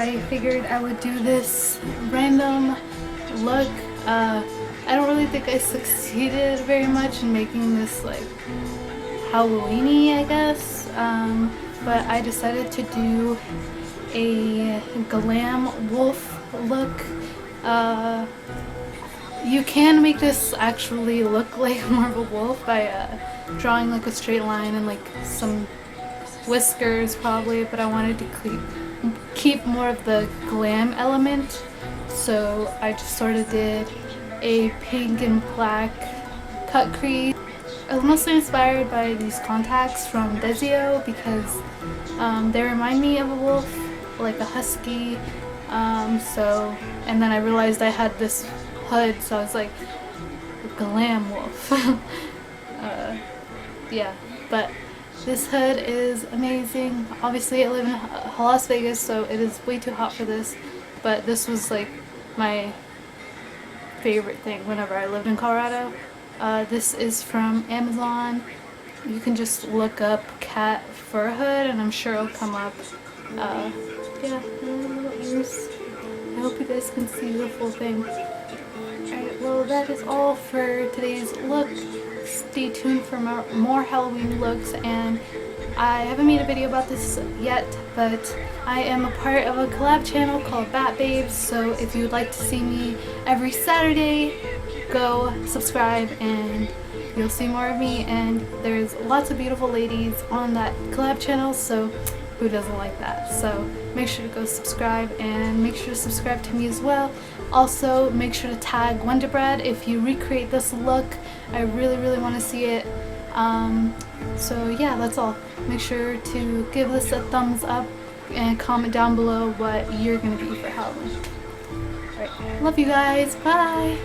I figured I would do this random look. I don't really think I succeeded very much in making this like Halloween-y, I guess, but I decided to do a glam wolf look. You can make this actually look like more of a wolf by drawing like a straight line and like some whiskers probably, but I wanted to keep more of the glam element, so I just sort of did a pink and black cut crease. I was mostly inspired by these contacts from Desio because they remind me of a wolf, like a husky, and then I realized I had this hood, so I was like, glam wolf. Yeah, but this hood is amazing. Obviously I live in Las Vegas, so it is way too hot for this, but this was like my favorite thing whenever I lived in Colorado. This is from Amazon. You can just look up cat fur hood and I'm sure it'll come up. Yeah, little ears. I hope you guys can see the full thing. Alright, well that is all for today's look. Stay tuned for more Halloween looks, and I haven't made a video about this yet, but I am a part of a collab channel called Bat Babes, so if you would like to see me every Saturday, go subscribe and you'll see more of me, and there's lots of beautiful ladies on that collab channel, so who doesn't like that? So make sure to go subscribe, and make sure to subscribe to me as well. Also make sure to tag Wonderbread if you recreate this look. I really want to see it. So yeah, that's all. Make sure to give this a thumbs up and comment down below what you're gonna be for Halloween. Alright, love you guys, bye!